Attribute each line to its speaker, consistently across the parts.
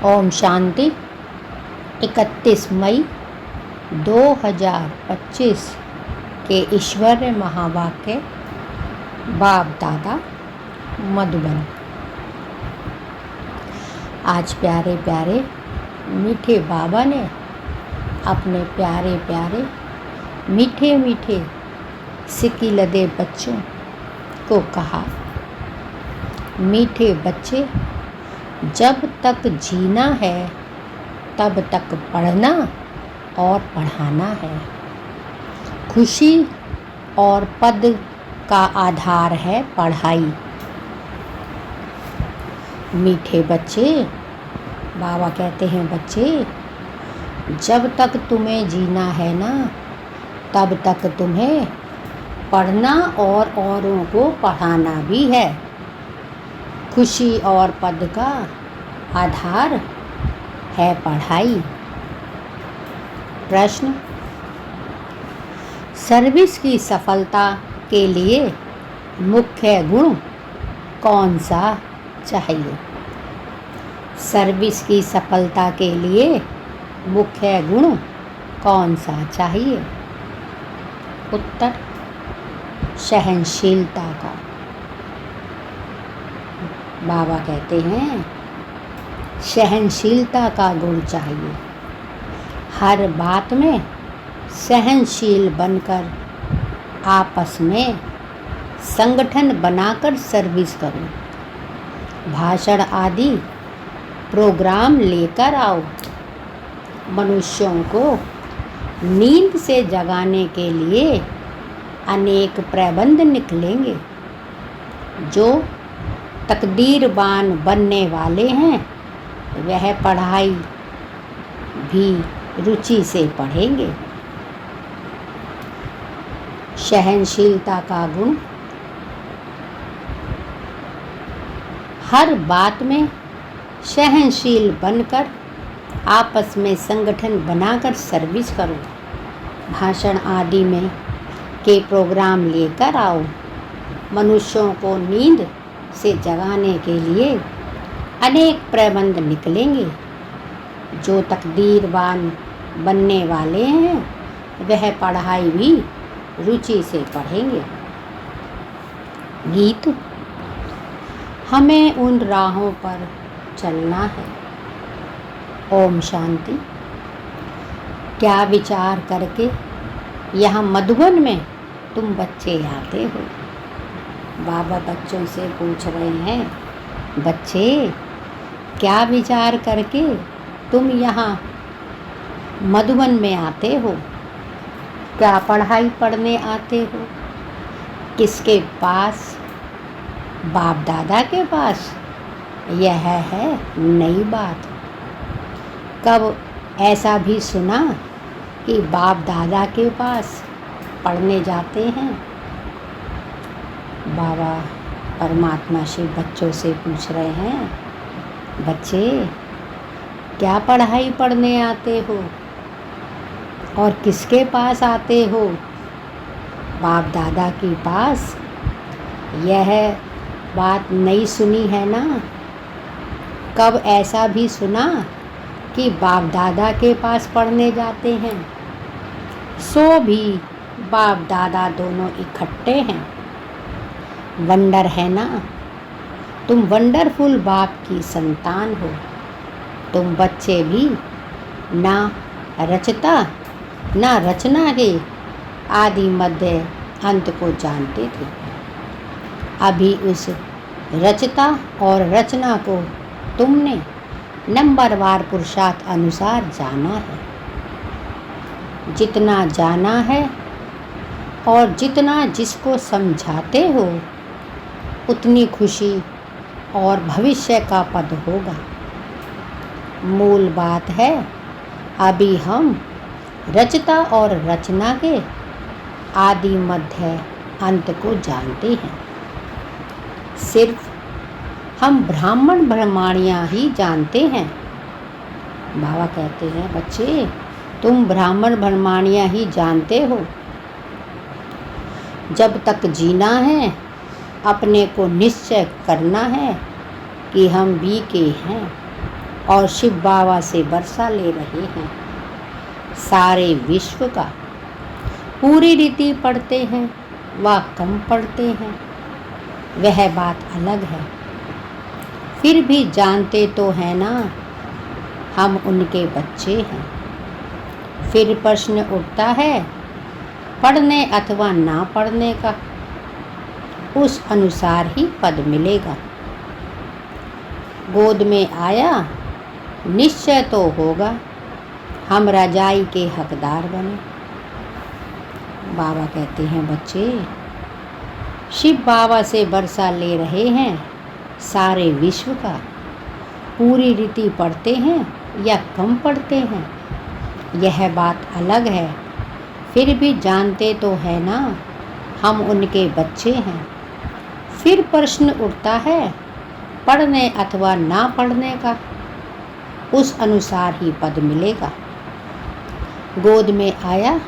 Speaker 1: ओम शांति। 31 मई 2025 के ईश्वरीय महावाक्य बाप दादा मधुबन। आज प्यारे प्यारे मीठे बाबा ने अपने प्यारे प्यारे मीठे मीठे सिकिलदे बच्चों को कहा, मीठे बच्चे, जब तक जीना है तब तक पढ़ना और पढ़ाना है। खुशी और पद का आधार है पढ़ाई। मीठे बच्चे, बाबा कहते हैं बच्चे, जब तक तुम्हें जीना है ना तब तक तुम्हें पढ़ना और औरों को पढ़ाना भी है। खुशी और पद का आधार है पढ़ाई। प्रश्न, सर्विस की सफलता के लिए मुख्य गुण कौन सा चाहिए? सर्विस की सफलता के लिए मुख्य गुण कौन सा चाहिए? उत्तर, सहनशीलता का। बाबा कहते हैं सहनशीलता का गुण चाहिए। हर बात में सहनशील बनकर आपस में संगठन बनाकर सर्विस करो। भाषण आदि प्रोग्राम लेकर आओ। मनुष्यों को नींद से जगाने के लिए अनेक प्रबंध निकलेंगे। जो तकदीरवान बनने वाले हैं वह पढ़ाई भी रुचि से पढ़ेंगे। सहनशीलता का गुण, हर बात में सहनशील बनकर आपस में संगठन बनाकर सर्विस करो। भाषण आदि में के प्रोग्राम लेकर आओ। मनुष्यों को नींद से जगाने के लिए अनेक प्रबंध निकलेंगे। जो तकदीरवान बनने वाले हैं वह पढ़ाई भी रुचि से पढ़ेंगे। गीत, हमें उन राहों पर चलना है। ओम शांति। क्या विचार करके यहाँ मधुबन में तुम बच्चे आते हो? बाबा बच्चों से पूछ रहे हैं, बच्चे क्या विचार करके तुम यहाँ मधुबन में आते हो? क्या पढ़ाई पढ़ने आते हो? किसके पास? बाप दादा के पास? यह है नई बात। कब ऐसा भी सुना कि बाप दादा के पास पढ़ने जाते हैं? बाबा परमात्मा शिव बच्चों से पूछ रहे हैं, बच्चे क्या पढ़ाई पढ़ने आते हो और किसके पास आते हो? बाप दादा के पास। यह बात नहीं सुनी है ना? कब ऐसा भी सुना कि बाप दादा के पास पढ़ने जाते हैं? सो भी बाप दादा दोनों इकट्ठे हैं। वंडर है ना? तुम वंडरफुल बाप की संतान हो। तुम बच्चे भी ना रचता ना रचना के आदि मध्य अंत को जानते थे। अभी उस रचता और रचना को तुमने नंबरवार पुरुषार्थ अनुसार जाना है। जितना जाना है और जितना जिसको समझाते हो उतनी खुशी और भविष्य का पद होगा। मूल बात है, अभी हम रचता और रचना के आदि मध्य अंत को जानते हैं। सिर्फ हम ब्राह्मण ब्रह्माणियाँ ही जानते हैं। बाबा कहते हैं, बच्चे तुम ब्राह्मण ब्रह्माणियाँ ही जानते हो। जब तक जीना है अपने को निश्चय करना है कि हम भी के हैं। और शिव बाबा से वर्षा ले रहे हैं। सारे विश्व का पूरी रीति पढ़ते हैं व कम पढ़ते हैं, वह बात अलग है। फिर भी जानते तो हैं ना, हम उनके बच्चे हैं। फिर प्रश्न उठता है पढ़ने अथवा ना पढ़ने का, उस अनुसार ही पद मिलेगा। गोद में आया निश्चय तो होगा, हम रजाई के हकदार बने। बाबा कहते हैं बच्चे, शिव बाबा से वर्षा ले रहे हैं सारे विश्व का, पूरी रीति पढ़ते हैं या कम पढ़ते हैं, यह बात अलग है। फिर भी जानते तो है ना, हम उनके बच्चे हैं। फिर प्रश्न उठता है पढ़ने अथवा ना पढ़ने का, उस अनुसार ही पद मिलेगा। गोद में आया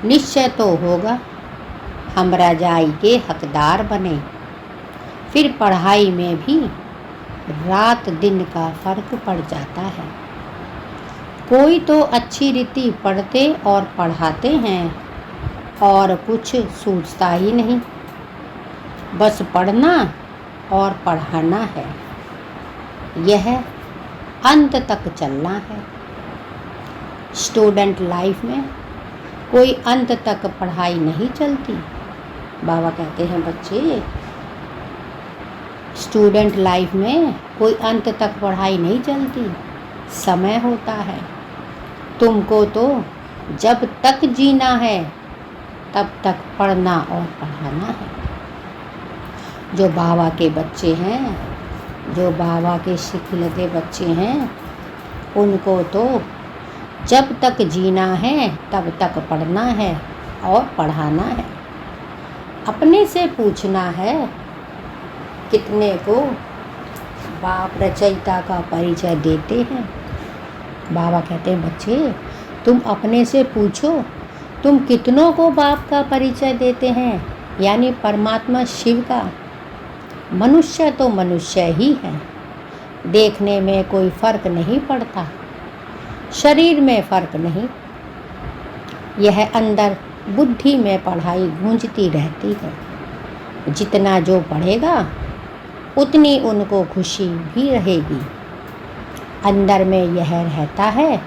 Speaker 1: निश्चय तो होगा, हम रजाई के हकदार बने। फिर पढ़ाई में भी रात दिन का फर्क पड़ जाता है। कोई तो अच्छी रीति पढ़ते और पढ़ाते हैं और कुछ सूझता ही नहीं, बस पढ़ना और पढ़ाना है, यह अंत तक चलना है। स्टूडेंट लाइफ में कोई अंत तक पढ़ाई नहीं चलती। बाबा कहते हैं बच्चे, स्टूडेंट लाइफ में कोई अंत तक पढ़ाई नहीं चलती, समय होता है। तुमको तो जब तक जीना है तब तक पढ़ना और पढ़ाना है। जो बाबा के बच्चे हैं, जो बाबा के सिखलते बच्चे हैं, उनको तो जब तक जीना है तब तक पढ़ना है और पढ़ाना है। अपने से पूछना है कितने को बाप रचयिता का परिचय देते हैं। बाबा कहते हैं बच्चे, तुम अपने से पूछो, तुम कितनों को बाप का परिचय देते हैं, यानी परमात्मा शिव का। मनुष्य तो मनुष्य ही है, देखने में कोई फर्क नहीं पड़ता, शरीर में फर्क नहीं, यह अंदर बुद्धि में पढ़ाई गूंजती रहती है। जितना जो पढ़ेगा उतनी उनको खुशी भी रहेगी। अंदर में यह रहता है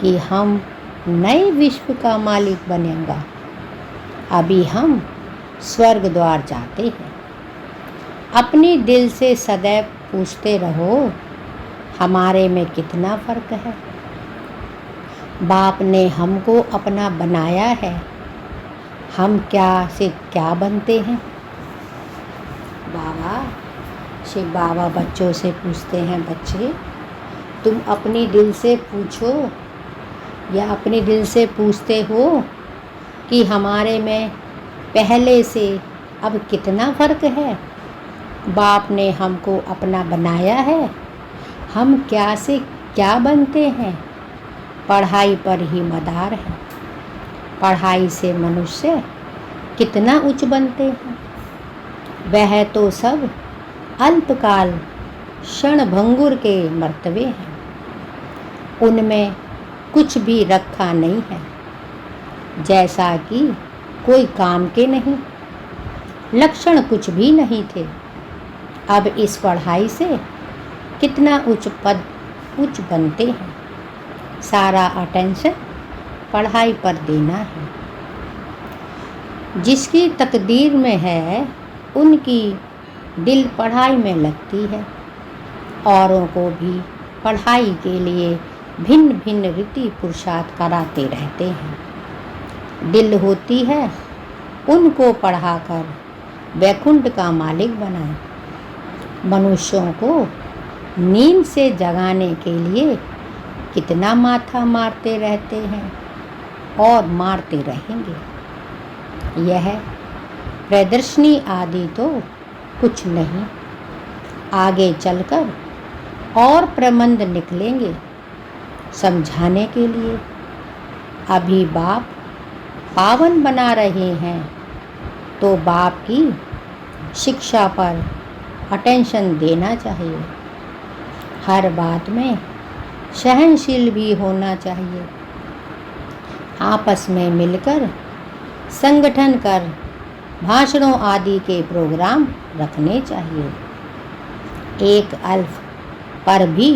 Speaker 1: कि हम नए विश्व का मालिक बनेगा। अभी हम स्वर्ग द्वार जाते हैं। अपनी दिल से सदैव पूछते रहो, हमारे में कितना फ़र्क है। बाप ने हमको अपना बनाया है, हम क्या से क्या बनते हैं। शिव बाबा बच्चों से पूछते हैं, बच्चे तुम अपनी दिल से पूछो या अपनी दिल से पूछते हो कि हमारे में पहले से अब कितना फ़र्क है। बाप ने हमको अपना बनाया है, हम क्या से क्या बनते हैं। पढ़ाई पर ही मदार है, पढ़ाई से मनुष्य कितना उच्च बनते हैं। वह तो सब अल्पकाल क्षणभंगुर के मर्तबे हैं, उनमें कुछ भी रखा नहीं है, जैसा कि कोई काम के नहीं, लक्षण कुछ भी नहीं थे। अब इस पढ़ाई से कितना उच्च बनते हैं। सारा अटेंशन पढ़ाई पर देना है। जिसकी तकदीर में है उनकी दिल पढ़ाई में लगती है। औरों को भी पढ़ाई के लिए भिन्न भिन्न रीति पुरुषार्थ कराते रहते हैं। दिल होती है उनको पढ़ाकर वैकुंठ का मालिक बनाए। मनुष्यों को नींद से जगाने के लिए कितना माथा मारते रहते हैं और मारते रहेंगे। यह प्रदर्शनी आदि तो कुछ नहीं, आगे चलकर और प्रबंध निकलेंगे समझाने के लिए। अभी बाप पावन बना रहे हैं तो बाप की शिक्षा पर अटेंशन देना चाहिए। हर बात में सहनशील भी होना चाहिए। आपस में मिलकर संगठन कर भाषणों आदि के प्रोग्राम रखने चाहिए। एक अल्फ पर भी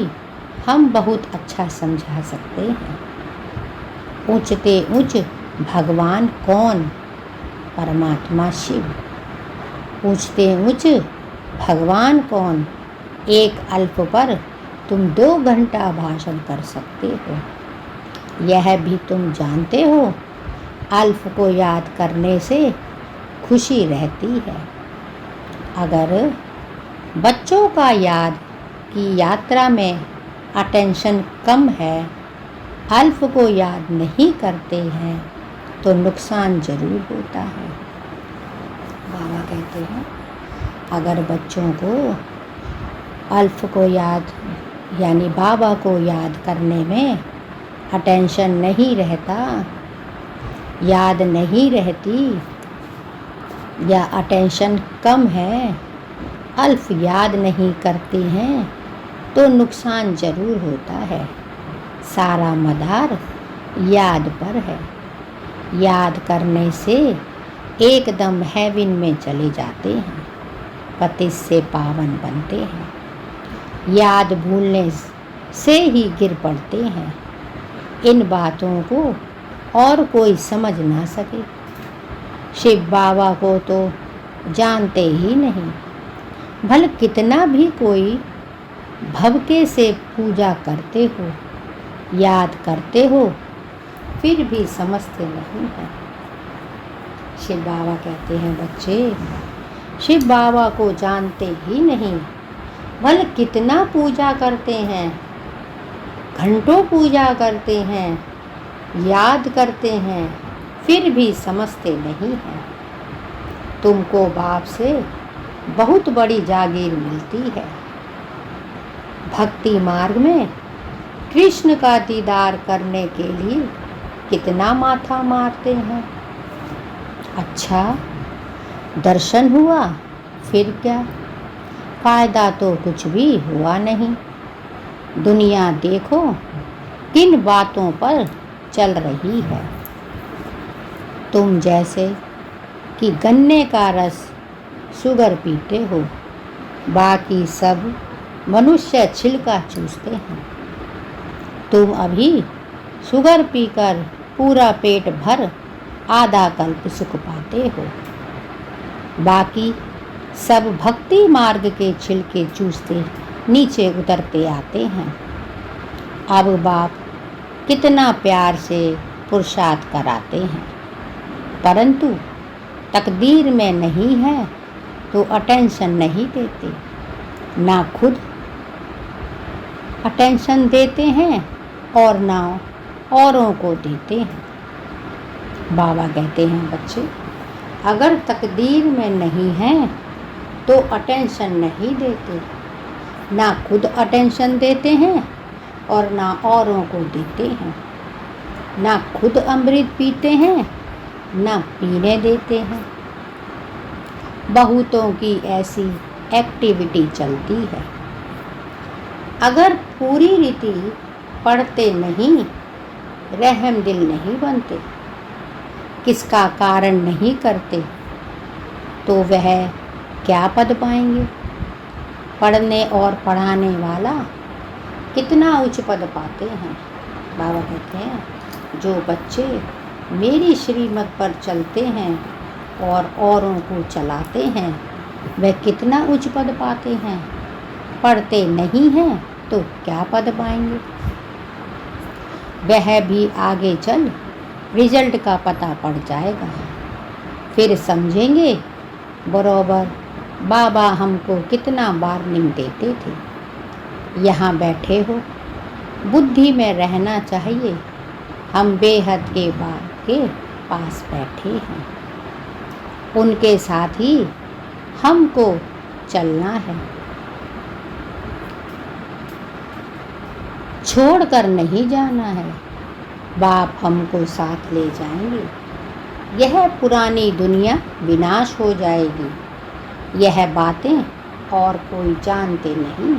Speaker 1: हम बहुत अच्छा समझा सकते हैं। ऊंचते ऊंच भगवान कौन? परमात्मा शिव। ऊंचते ऊंच भगवान कौन? एक अल्प पर तुम 2 घंटा भाषण कर सकते हो। यह भी तुम जानते हो, अल्फ को याद करने से खुशी रहती है। अगर बच्चों का याद की यात्रा में अटेंशन कम है, अल्फ को याद नहीं करते हैं, तो नुकसान जरूर होता है। बाबा कहते हैं अगर बच्चों को अल्फ को याद यानी बाबा को याद करने में अटेंशन नहीं रहता, याद नहीं रहती या अटेंशन कम है, अल्फ याद नहीं करते हैं, तो नुकसान ज़रूर होता है। सारा मदार याद पर है। याद करने से एकदम हेवन में चले जाते हैं, पतित से पावन बनते हैं। याद भूलने से ही गिर पड़ते हैं। इन बातों को और कोई समझ ना सके। शिव बाबा को तो जानते ही नहीं। भले कितना भी कोई भवके से पूजा करते हो, याद करते हो, फिर भी समझते नहीं हैं। शिव बाबा कहते हैं बच्चे, शिव बाबा को जानते ही नहीं। भले कितना पूजा करते हैं, घंटों पूजा करते हैं, याद करते हैं, फिर भी समझते नहीं हैं। तुमको बाप से बहुत बड़ी जागीर मिलती है। भक्ति मार्ग में कृष्ण का दीदार करने के लिए कितना माथा मारते हैं। अच्छा, दर्शन हुआ, फिर क्या? फायदा तो कुछ भी हुआ नहीं। दुनिया देखो किन बातों पर चल रही है। तुम जैसे कि गन्ने का रस शुगर पीते हो, बाकी सब मनुष्य छिलका चूसते हैं। तुम अभी शुगर पीकर पूरा पेट भर आधा कल्प सुख पाते हो, बाकी सब भक्ति मार्ग के छिलके चूसते नीचे उतरते आते हैं। अब बाप कितना प्यार से पुरुषार्थ कराते हैं, परंतु तकदीर में नहीं है तो अटेंशन नहीं देते। ना खुद अटेंशन देते हैं और ना औरों को देते हैं। बाबा कहते हैं बच्चे, अगर तकदीर में नहीं है तो अटेंशन नहीं देते। ना खुद अटेंशन देते हैं और ना औरों को देते हैं। ना खुद अमृत पीते हैं, ना पीने देते हैं। बहुतों की ऐसी एक्टिविटी चलती है। अगर पूरी रीति पढ़ते नहीं, रहम दिल नहीं बनते, किसका कारण नहीं करते, तो वह क्या पद पाएंगे? पढ़ने और पढ़ाने वाला कितना उच्च पद पाते हैं। बाबा कहते हैं जो बच्चे मेरी श्रीमत पर चलते हैं और औरों को चलाते हैं, वे कितना उच्च पद पाते हैं। पढ़ते नहीं हैं तो क्या पद पाएंगे? वह भी आगे चल रिजल्ट का पता पड़ जाएगा, फिर समझेंगे बरोबर बाबा हमको कितना वार्निंग देते थे। यहाँ बैठे हो, बुद्धि में रहना चाहिए। हम बेहद के बाप के पास बैठे हैं, उनके साथ ही हमको चलना है, छोड़कर नहीं जाना है। बाप हमको साथ ले जाएंगे। यह पुरानी दुनिया विनाश हो जाएगी। यह बातें और कोई जानते नहीं।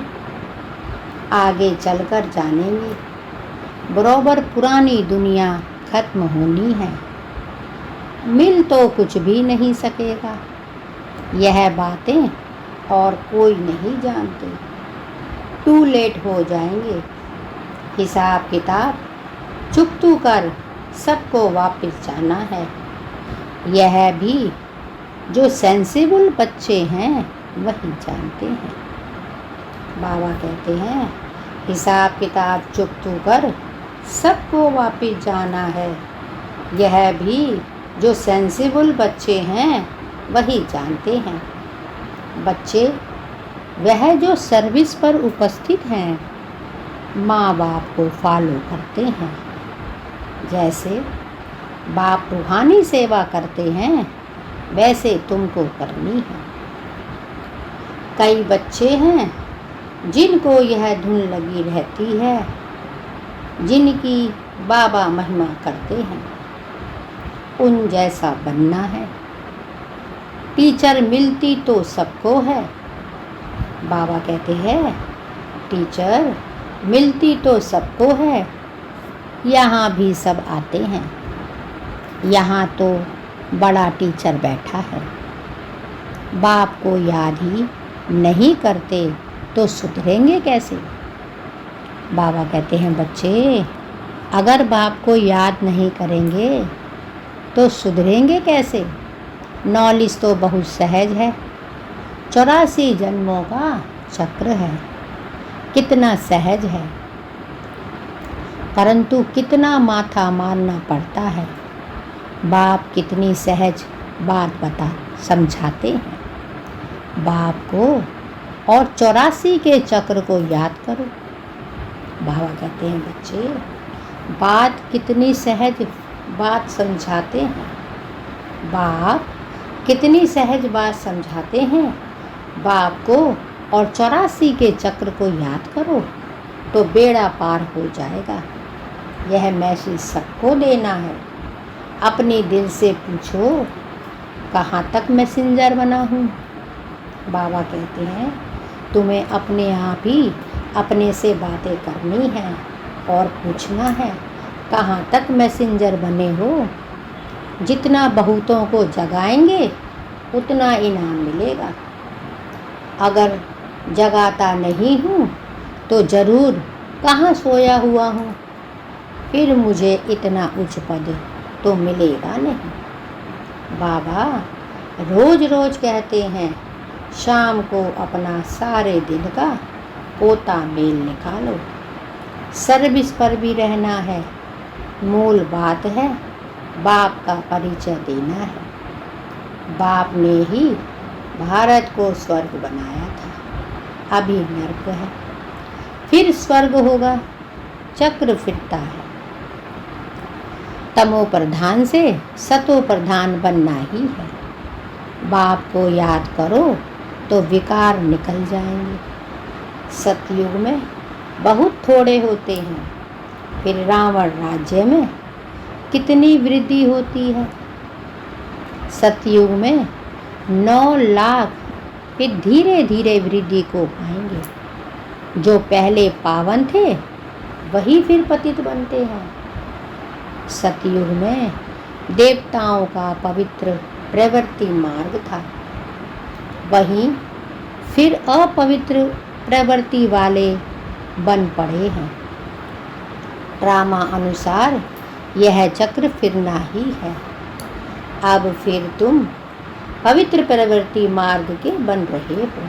Speaker 1: आगे चलकर जानेंगे। बराबर पुरानी दुनिया खत्म होनी है, मिल तो कुछ भी नहीं सकेगा। यह बातें और कोई नहीं जानते। टू लेट हो जाएंगे। हिसाब किताब चुकतू कर सबको वापस जाना है। यह भी जो सेंसिबल बच्चे हैं वही जानते हैं। बाबा कहते हैं हिसाब किताब चुकतू कर सबको वापस जाना है। यह भी जो सेंसिबल बच्चे हैं वही जानते हैं। बच्चे वह जो सर्विस पर उपस्थित हैं, माँ बाप को फॉलो करते हैं। जैसे बाप रूहानी सेवा करते हैं वैसे तुमको करनी है। कई बच्चे हैं जिनको यह धुन लगी रहती है, जिनकी बाबा महिमा करते हैं, उन जैसा बनना है। टीचर मिलती तो सबको है। बाबा कहते हैं टीचर मिलती तो सबको है। यहाँ भी सब आते हैं। यहाँ तो बड़ा टीचर बैठा है। बाप को याद ही नहीं करते तो सुधरेंगे कैसे? बाबा कहते हैं बच्चे, अगर बाप को याद नहीं करेंगे तो सुधरेंगे कैसे? नॉलेज तो बहुत सहज है। 84 जन्मों का चक्र है। कितना सहज है, परंतु कितना माथा मारना पड़ता है। बाप कितनी सहज बात बता समझाते हैं। बाप को और 84 के चक्र को याद करो। बाबा कहते हैं बच्चे, बात कितनी सहज बात समझाते हैं। बाप कितनी सहज बात समझाते हैं। बाप को और 84 के चक्र को याद करो तो बेड़ा पार हो जाएगा। यह मैसेज सबको देना है। अपने दिल से पूछो, कहाँ तक मैसेंजर बना हूँ? बाबा कहते हैं तुम्हें अपने आप ही अपने से बातें करनी है और पूछना है कहाँ तक मैसेंजर बने हो। जितना बहुतों को जगाएंगे उतना इनाम मिलेगा। अगर जगाता नहीं हूँ तो ज़रूर कहाँ सोया हुआ हूँ, फिर मुझे इतना उच्च पद तो मिलेगा नहीं। बाबा रोज़ रोज़ कहते हैं शाम को अपना सारे दिन का पोता मेल निकालो। सर्विस पर भी रहना है। मूल बात है बाप का परिचय देना है। बाप ने ही भारत को स्वर्ग बनाया था, अभी नर्क है, फिर स्वर्ग होगा। चक्र फिरता है। तमो प्रधान से सतो प्रधान बनना ही है। बाप को याद करो तो विकार निकल जाएंगे। सतयुग में बहुत थोड़े होते हैं, फिर रावण राज्य में कितनी वृद्धि होती है। सतयुग में 9 लाख, फिर धीरे धीरे वृद्धि को पाएंगे। जो पहले पावन थे वही फिर पतित बनते हैं। सतयुग में देवताओं का पवित्र प्रवृत्ति मार्ग था, वहीं फिर अपवित्र प्रवृत्ति वाले बन पड़े हैं। ड्रामा अनुसार यह चक्र फिरना ही है। अब फिर तुम पवित्र प्रवृत्ति मार्ग के बन रहे हो।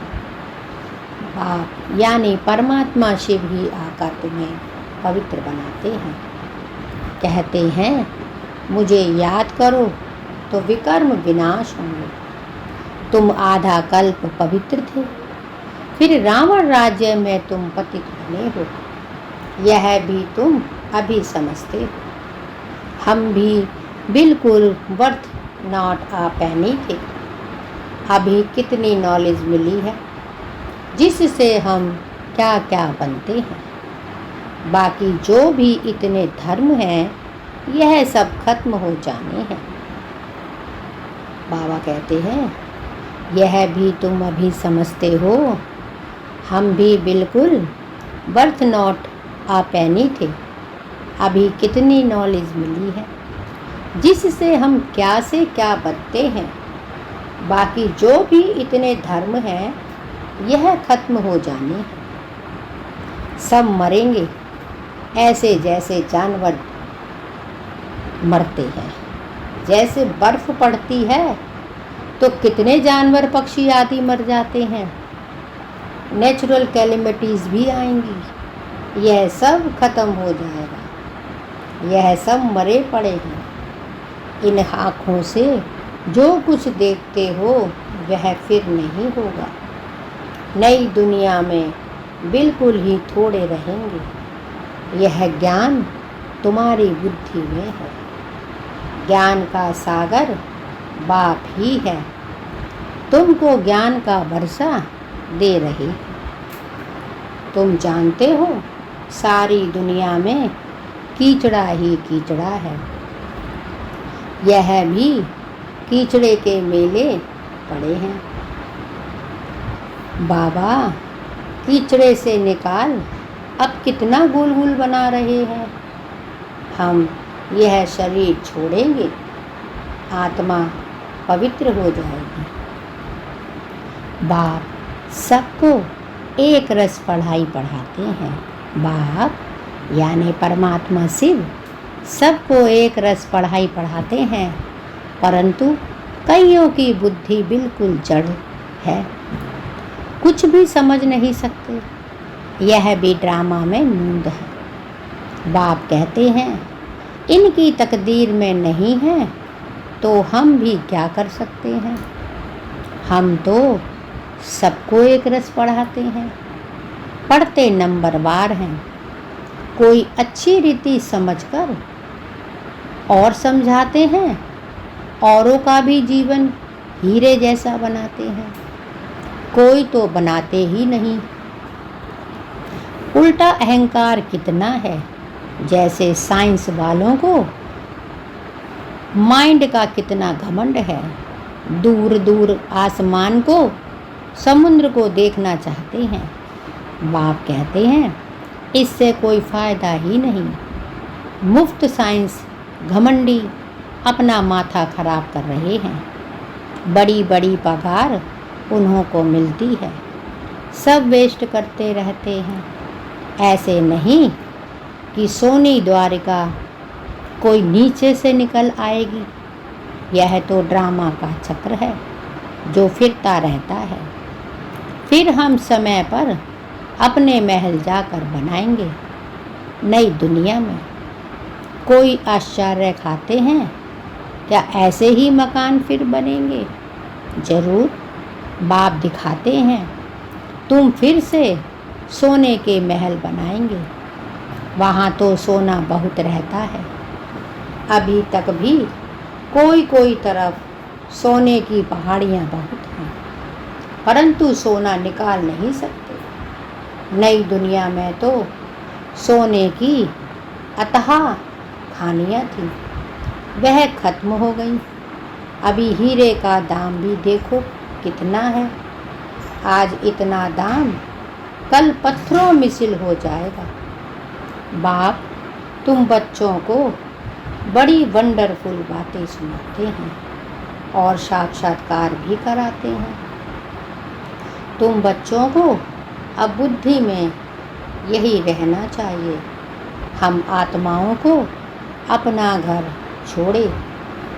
Speaker 1: बाप यानी परमात्मा शिव ही आकर तुम्हें पवित्र बनाते हैं। कहते हैं मुझे याद करो तो विकर्म विनाश होंगे। तुम आधा कल्प पवित्र थे, फिर रावण राज्य में तुम पतित बने हो। यह भी तुम अभी समझते हो। हम भी बिल्कुल वर्थ नॉट आ पैनी थे। अभी कितनी नॉलेज मिली है जिससे हम क्या क्या बनते हैं। बाकी जो भी इतने धर्म हैं यह सब खत्म हो जाने हैं। बाबा कहते हैं यह भी तुम अभी समझते हो। हम भी बिल्कुल वर्थ नॉट आ पेनी थे। अभी कितनी नॉलेज मिली है जिससे हम क्या से क्या बनते हैं। बाकी जो भी इतने धर्म हैं यह खत्म हो जाने हैं। सब मरेंगे ऐसे जैसे जानवर मरते हैं। जैसे बर्फ पड़ती है तो कितने जानवर पक्षी आदि मर जाते हैं। नेचुरल कैलेमिटीज़ भी आएंगी, यह सब खत्म हो जाएगा। यह सब मरे पड़े हैं। इन आँखों से जो कुछ देखते हो वह फिर नहीं होगा। नई दुनिया में बिल्कुल ही थोड़े रहेंगे। यह ज्ञान तुम्हारी बुद्धि में है। ज्ञान का सागर बाप ही है, तुमको ज्ञान का वर्षा दे रही। तुम जानते हो सारी दुनिया में कीचड़ा ही कीचड़ा है। यह भी कीचड़े के मेले पड़े हैं। बाबा कीचड़े से निकाल अब कितना गुल गुल बना रहे हैं। हम यह शरीर छोड़ेंगे, आत्मा पवित्र हो जाएगी। बाप सबको एक रस पढ़ाई पढ़ाते हैं। बाप यानी परमात्मा शिव सबको एक रस पढ़ाई पढ़ाते हैं, परंतु कईयों की बुद्धि बिल्कुल जड़ है, कुछ भी समझ नहीं सकते। यह भी ड्रामा में नूंद है। बाप कहते हैं इनकी तकदीर में नहीं है तो हम भी क्या कर सकते हैं। हम तो सबको एक रस पढ़ाते हैं, पढ़ते नंबरवार हैं। कोई अच्छी रीति समझकर और समझाते हैं, औरों का भी जीवन हीरे जैसा बनाते हैं। कोई तो बनाते ही नहीं। उल्टा अहंकार कितना है, जैसे साइंस वालों को माइंड का कितना घमंड है। दूर दूर आसमान को, समुद्र को देखना चाहते हैं। बाप कहते हैं इससे कोई फ़ायदा ही नहीं। मुफ्त साइंस घमंडी अपना माथा खराब कर रहे हैं। बड़ी बड़ी पगार उन्हों को मिलती है, सब वेस्ट करते रहते हैं। ऐसे नहीं कि सोनी द्वारिका कोई नीचे से निकल आएगी। यह तो ड्रामा का चक्र है जो फिरता रहता है। फिर हम समय पर अपने महल जाकर बनाएंगे नई दुनिया में। कोई आश्चर्य खाते हैं क्या ऐसे ही मकान फिर बनेंगे? जरूर बाप दिखाते हैं तुम फिर से सोने के महल बनाएंगे। वहाँ तो सोना बहुत रहता है। अभी तक भी कोई कोई तरफ सोने की पहाड़ियाँ बहुत हैं, परंतु सोना निकाल नहीं सकते। नई दुनिया में तो सोने की अथाह खानियाँ थी, वह खत्म हो गई। अभी हीरे का दाम भी देखो कितना है। आज इतना दाम कल पत्थरों मिसिल हो जाएगा। बाप तुम बच्चों को बड़ी वंडरफुल बातें सुनाते हैं और साक्षात्कार भी कराते हैं। तुम बच्चों को अब बुद्धि में यही रहना चाहिए। हम आत्माओं को अपना घर छोड़े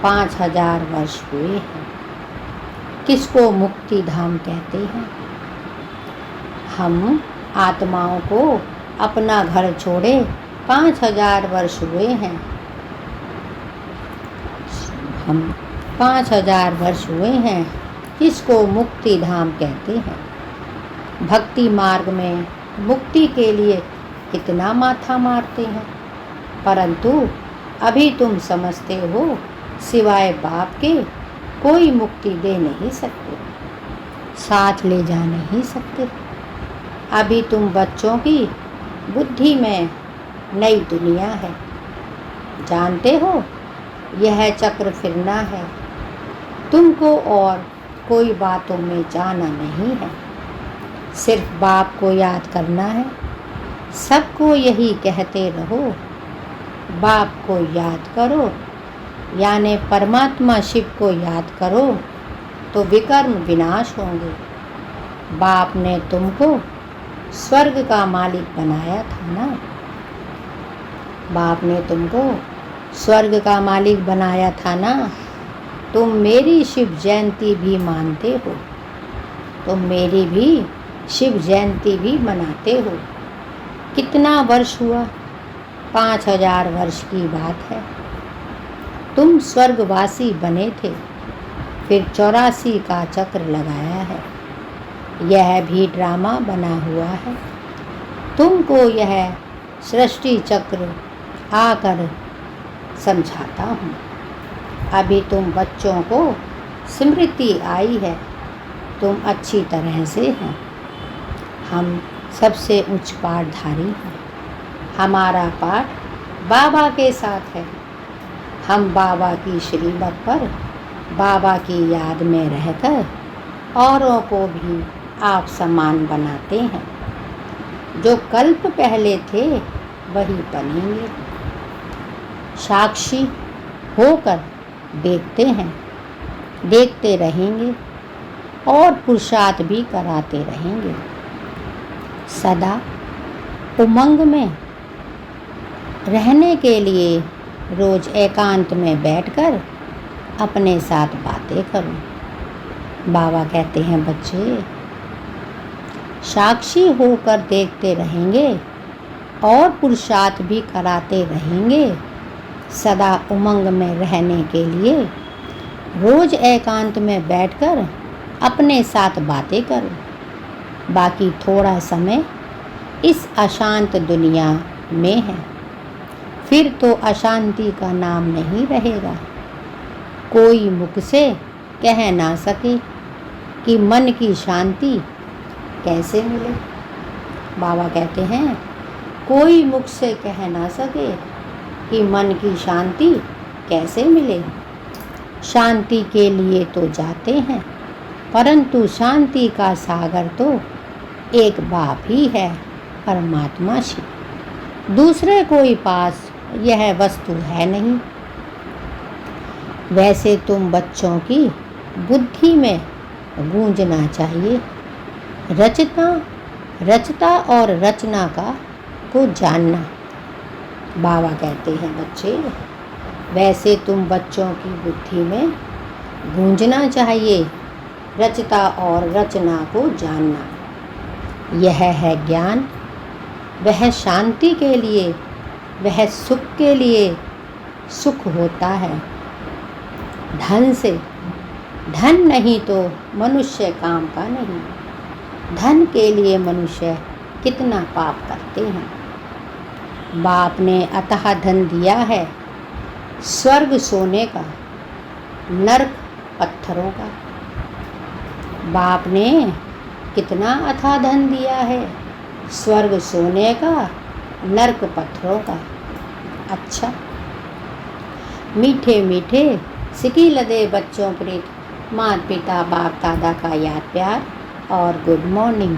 Speaker 1: 5000 वर्ष हुए हैं। किसको मुक्ति धाम कहते हैं? हम आत्माओं को अपना घर छोड़े 5000 वर्ष हुए हैं। हम 5000 वर्ष हुए हैं, किसको मुक्ति धाम कहते हैं। भक्ति मार्ग में मुक्ति के लिए कितना माथा मारते हैं, परंतु अभी तुम समझते हो सिवाय बाप के कोई मुक्ति दे नहीं सकते, साथ ले जा नहीं सकते। अभी तुम बच्चों की बुद्धि में नई दुनिया है। जानते हो यह चक्र फिरना है। तुमको और कोई बातों में जाना नहीं है, सिर्फ बाप को याद करना है। सबको यही कहते रहो, बाप को याद करो, यानी परमात्मा शिव को याद करो तो विकर्म विनाश होंगे। बाप ने तुमको स्वर्ग का मालिक बनाया था ना। बाप ने तुमको स्वर्ग का मालिक बनाया था ना। तुम मेरी शिव जयंती भी मानते हो, तुम मेरी भी शिव जयंती भी मनाते हो। कितना वर्ष हुआ? 5000 वर्ष की बात है। तुम स्वर्गवासी बने थे, फिर 84 का चक्र लगाया है। यह भी ड्रामा बना हुआ है। तुमको यह सृष्टि चक्र आकर समझाता हूँ। अभी तुम बच्चों को स्मृति आई है, तुम अच्छी तरह से हैं। हम सबसे उच्च पाठधारी हैं। हमारा पाठ बाबा के साथ है। हम बाबा की श्रीमत पर बाबा की याद में रहकर औरों को भी आप समान बनाते हैं। जो कल्प पहले थे वही बनेंगे। साक्षी होकर देखते हैं, देखते रहेंगे और पुरुषार्थ भी कराते रहेंगे। सदा उमंग में रहने के लिए रोज एकांत में बैठकर अपने साथ बातें करो। बाबा कहते हैं, बच्चे साक्षी होकर देखते रहेंगे और पुरुषार्थ भी कराते रहेंगे। सदा उमंग में रहने के लिए रोज एकांत में बैठकर अपने साथ बातें करो। बाकी थोड़ा समय इस अशांत दुनिया में है, फिर तो अशांति का नाम नहीं रहेगा। कोई मुख से कह ना सके कि मन की शांति कैसे मिले। बाबा कहते हैं, कोई मुख से कह ना सके कि मन की शांति कैसे मिले। शांति के लिए तो जाते हैं, परंतु शांति का सागर तो एक बाप ही है, परमात्मा शिव। दूसरे कोई पास यह वस्तु है नहीं। वैसे तुम बच्चों की बुद्धि में गूंजना चाहिए। रचता और रचना का को जानना। बाबा कहते हैं, बच्चे वैसे तुम बच्चों की बुद्धि में गूंजना चाहिए, रचता और रचना को जानना। यह है ज्ञान। वह शांति के लिए, वह सुख के लिए सुख होता है। धन से, धन नहीं तो मनुष्य काम का नहीं। धन के लिए मनुष्य कितना पाप करते हैं। बाप ने अतः धन दिया है, स्वर्ग सोने का, नरक पत्थरों का। बाप ने कितना अथाह धन दिया है, स्वर्ग सोने का, नरक पत्थरों का। अच्छा, मीठे मीठे सिकी लदे बच्चों प्रीत, माता पिता बाप दादा का याद प्यार और गुड मॉर्निंग।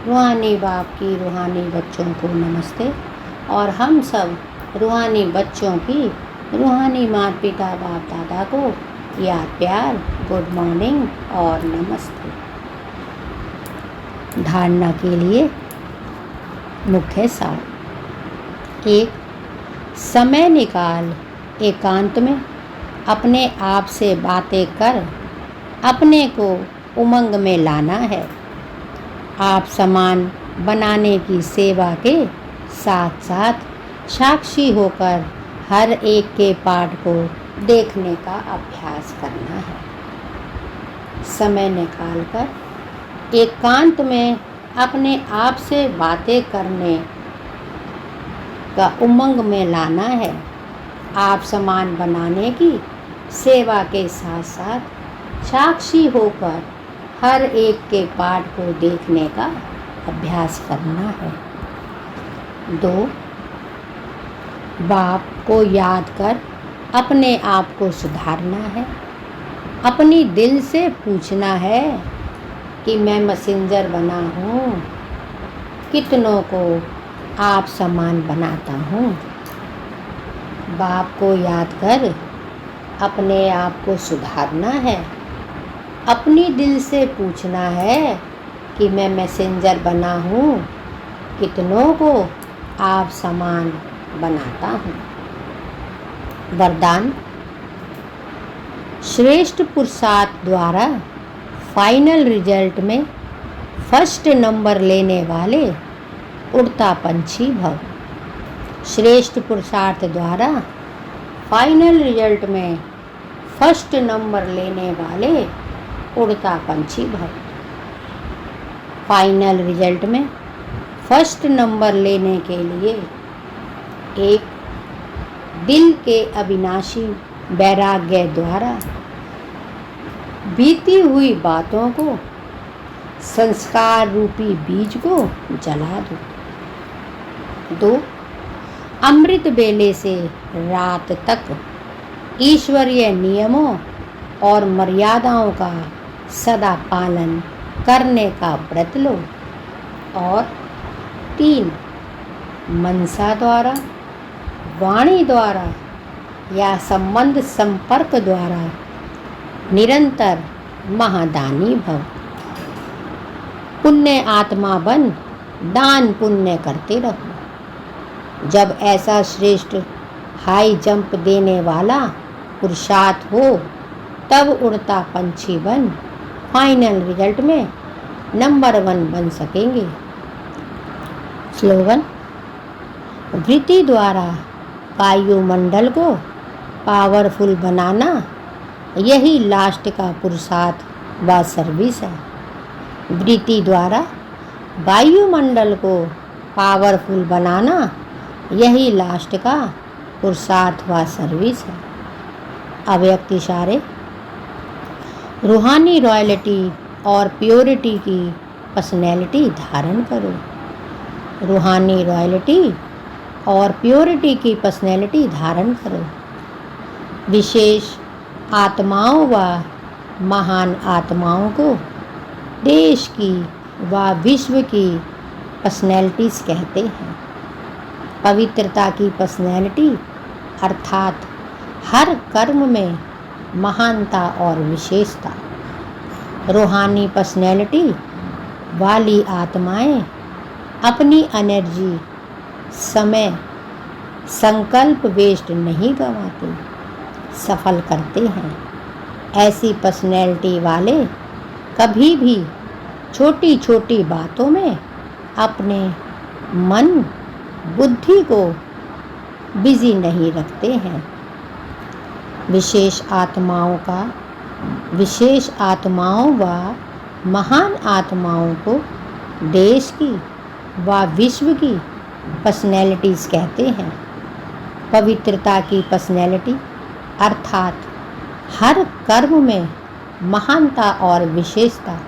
Speaker 1: रूहानी बाप की रूहानी बच्चों को नमस्ते और हम सब रूहानी बच्चों की रूहानी माता पिता बाप दादा को याद प्यार, गुड मॉर्निंग और नमस्ते। धारणा के लिए मुख्य सार। 1. समय निकाल एकांत में अपने आप से बातें कर अपने को उमंग में लाना है। आप समान बनाने की सेवा के साथ साथ साक्षी होकर हर एक के पाठ को देखने का अभ्यास करना है। समय निकालकर एकांत में अपने आप से बातें करने का उमंग में लाना है। आप समान बनाने की सेवा के साथ साथ साक्षी होकर हर एक के पाठ को देखने का अभ्यास करना है। 2. बाप को याद कर अपने आप को सुधारना है। अपनी दिल से पूछना है कि मैं मैसेंजर बना हूँ, कितनों को आप समान बनाता हूँ। बाप को याद कर अपने आप को सुधारना है। अपनी दिल से पूछना है कि मैं मैसेंजर बना हूँ, कितनों को आप समान बनाता हूँ। वरदान। श्रेष्ठ पुरुषार्थ द्वारा फाइनल रिजल्ट में फर्स्ट नंबर लेने वाले उड़ता पंछी भव। श्रेष्ठ पुरुषार्थ द्वारा फाइनल रिजल्ट में फर्स्ट नंबर लेने वाले उड़ता पंछी भव। फाइनल रिजल्ट में फर्स्ट नंबर लेने के लिए एक दिल के अविनाशी वैराग्य द्वारा बीती हुई बातों को, संस्कार रूपी बीज को जला दो। 2. अमृत बेले से रात तक ईश्वरीय नियमों और मर्यादाओं का सदा पालन करने का व्रत लो। और 3. मनसा द्वारा, वाणी द्वारा या संबंध संपर्क द्वारा निरंतर महादानी भव। पुण्य आत्मा बन दान पुण्य करते रहो। जब ऐसा श्रेष्ठ हाई जंप देने वाला पुरुषार्थ हो तब उड़ता पंछी बन फाइनल रिजल्ट में नंबर 1 बन सकेंगे। स्लोगन। वृत्ति द्वारा वायुमंडल को पावरफुल बनाना यही लास्ट का पुरुषार्थ व सर्विस है। वृत्ति द्वारा वायुमंडल को पावरफुल बनाना यही लास्ट का पुरुषार्थ व सर्विस है। अव्यक्त इशारे। रूहानी रॉयल्टी और प्योरिटी की पर्सनैलिटी धारण करो। रूहानी रॉयल्टी और प्योरिटी की पर्सनैलिटी धारण करो। विशेष आत्माओं व महान आत्माओं को देश की व विश्व की पर्सनैलिटीज़ कहते हैं। पवित्रता की पर्सनैलिटी अर्थात हर कर्म में महानता और विशेषता। रूहानी पर्सनैलिटी वाली आत्माएं अपनी एनर्जी, समय, संकल्प वेस्ट नहीं गंवाते, सफल करते हैं। ऐसी पर्सनैलिटी वाले कभी भी छोटी छोटी बातों में अपने मन, बुद्धि को बिजी नहीं रखते हैं। विशेष आत्माओं व महान आत्माओं को देश की व विश्व की पर्सनैलिटीज़ कहते हैं। पवित्रता की पर्सनैलिटी अर्थात हर कर्म में महानता और विशेषता।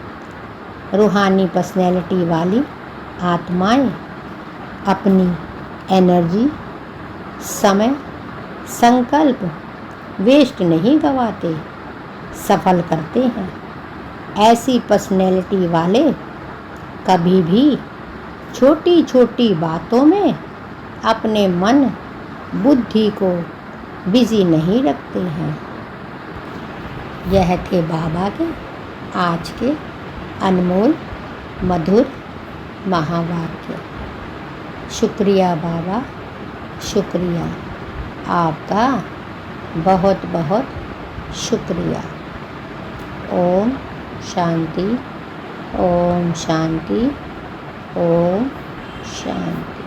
Speaker 1: रूहानी पर्सनैलिटी वाली आत्माएं अपनी एनर्जी, समय, संकल्प वेस्ट नहीं गंवाते, सफल करते हैं। ऐसी पर्सनैलिटी वाले कभी भी छोटी छोटी बातों में अपने मन, बुद्धि को बिजी नहीं रखते हैं। यह थे बाबा के आज के अनमोल मधुर महावाक्य। शुक्रिया बाबा, शुक्रिया आपका, बहुत बहुत शुक्रिया। ओम शांति, ओम शांति, ओम शांति।